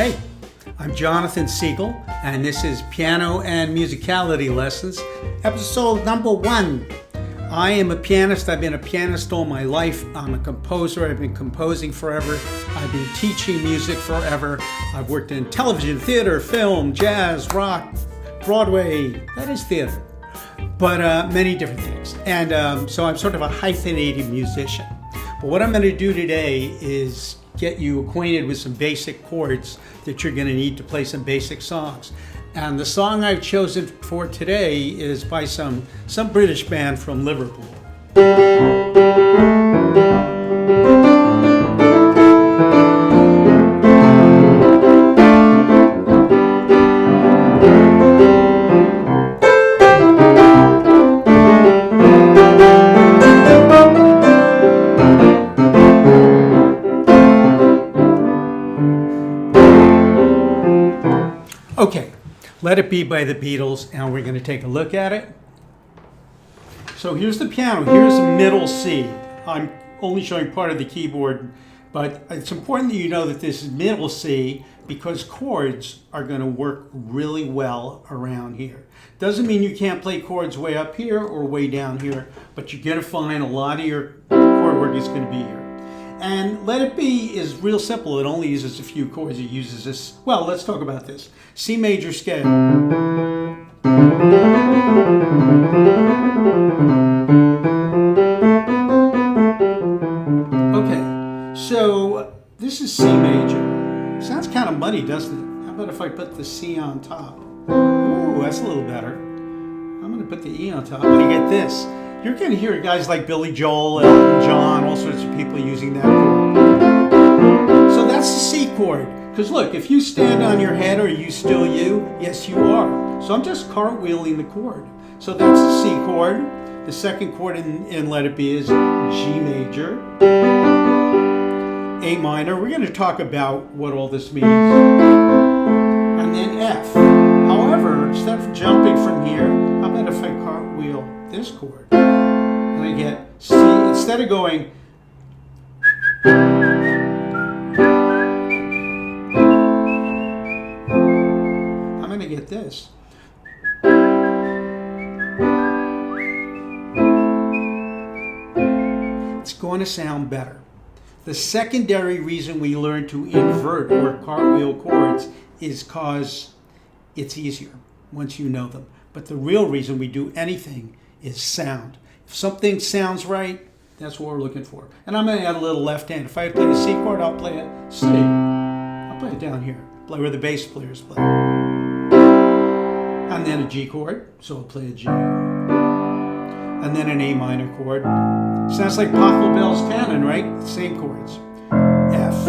Hey, I'm Jonathan Segal, and this is Piano and Musicality Lessons, episode number 1. I am a pianist. I've been a pianist all my life. I'm a composer. I've been composing forever. I've been teaching music forever. I've worked in television, theater, film, jazz, rock, Broadway. That is theater. But many different things. And so I'm sort of a hyphenated musician. But what I'm going to do today is get you acquainted with some basic chords that you're going to need to play some basic songs. And the song I've chosen for today is by some British band from Liverpool. Okay, Let It Be by the Beatles, and we're going to take a look at it. So here's the piano. Here's the middle C. I'm only showing part of the keyboard, but it's important that you know that this is middle C because chords are going to work really well around here. Doesn't mean you can't play chords way up here or way down here, but you're going to find a lot of your chord work is going to be here. And Let It Be is real simple. It only uses a few chords. It uses this. Well, let's talk about this. C major scale. Okay, so this is C major. Sounds kind of muddy, doesn't it? How about if I put the C on top? Ooh, that's a little better. I'm going to put the E on top. When you get this, you're going to hear guys like Billy Joel, Elton John, all sorts of people using that chord. So that's the C chord. Because look, if you stand on your head, are you still you? Yes, you are. So I'm just cartwheeling the chord. So that's the C chord. The second chord in Let It Be is G major, A minor. We're going to talk about what all this means. And then F. However, instead of jumping from here, how about if I cartwheel this chord? And I get C, instead of going, I'm going to get this. It's going to sound better. The secondary reason we learn to invert or cartwheel chords is because it's easier once you know them. But the real reason we do anything is sound. If something sounds right, that's what we're looking for. And I'm going to add a little left hand. If I play the C chord, I'll play it C. I'll play it down here. Play where the bass players play. And then a G chord, so I'll play a G. And then an A minor chord. Sounds like Pachelbel's canon, right? Same chords. F.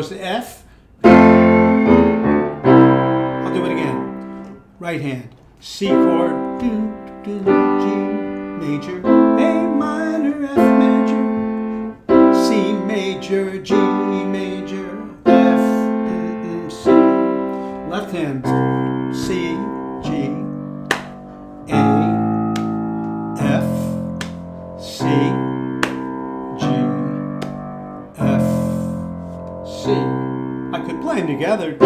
To F. I'll do it again. Right hand. C chord. G major. A minor. F major. C major. G major. F. C. Left hand. C. G. A. F. C. I could play them together.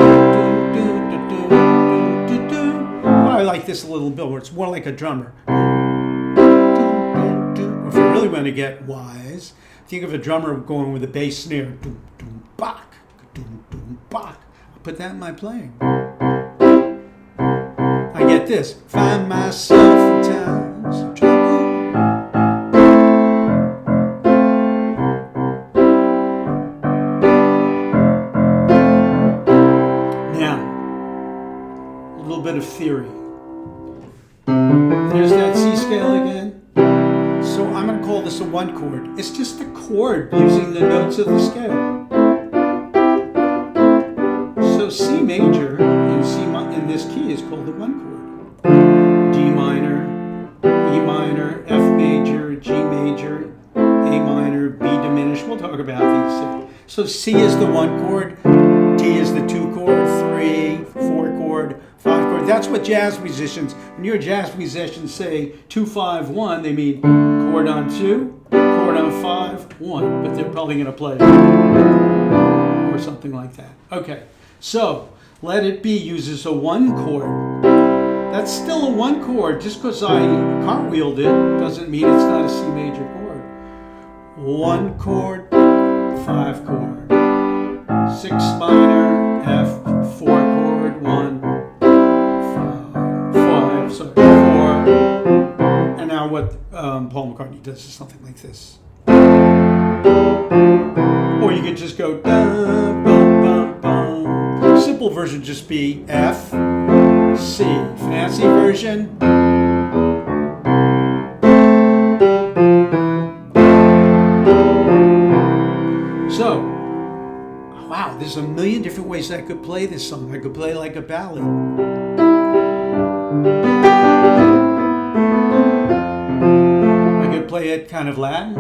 I like this a little bit where it's more like a drummer. Or if you really want to get wise, think of a drummer going with a bass snare. I'll put that in my playing. I get this. Find myself in times of trouble. Bit of theory. There's that C scale again. So I'm going to call this a 1 chord. It's just a chord using the notes of the scale. So C major in this key is called the 1 chord. D minor, E minor, F major, G major, A minor, B diminished. We'll talk about these. So C is the 1 chord, D is the 2 chord, 3, 4 chord, 5 chord. chord. That's what jazz musicians, when you're a jazz musician, say 2, 5, 1, they mean chord on 2, chord on 5, 1, but they're probably going to play or something like that. Okay, so Let It Be uses a 1 chord. That's still a 1 chord. Just because I cartwheeled it doesn't mean it's not a C major chord. 1 chord, 5 chord, 6 minor, F, 4 chord, 1, 5, sorry, 4. And now what Paul McCartney does is something like this. Or you could just go dum, bum, bum, bum. Simple version would just be F, C. Fancy version. So, wow, there's a million different ways I could play this song. I could play like a ballad. I could play it kind of Latin.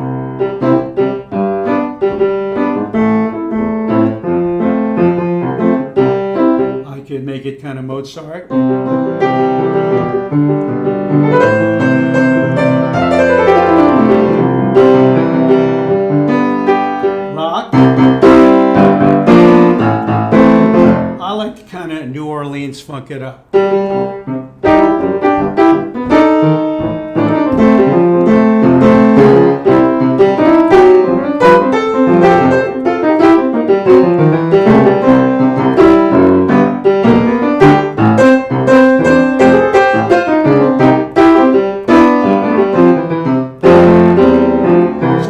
I could make it kind of Mozart. Rock. I like to kind of New Orleans funk it up.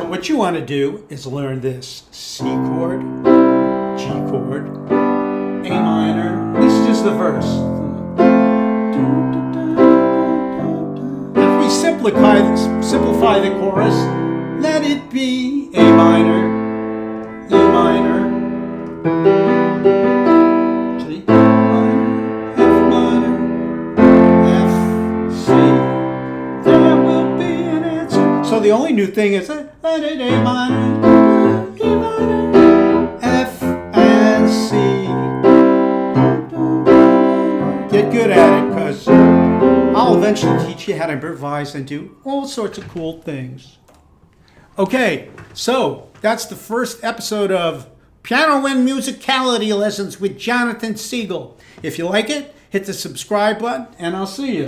What you want to do is learn this C chord, G chord, A minor. This is just the verse. If we simplify the chorus, let it be A minor, E minor, G minor, F minor, F, C. There will be an answer. So the only new thing is let it A minor, E minor, F and C. Get good at it, because I'll eventually teach you how to improvise and do all sorts of cool things. Okay, so that's the first episode of Piano and Musicality Lessons with Jonathan Segal. If you like it, hit the subscribe button, and I'll see you.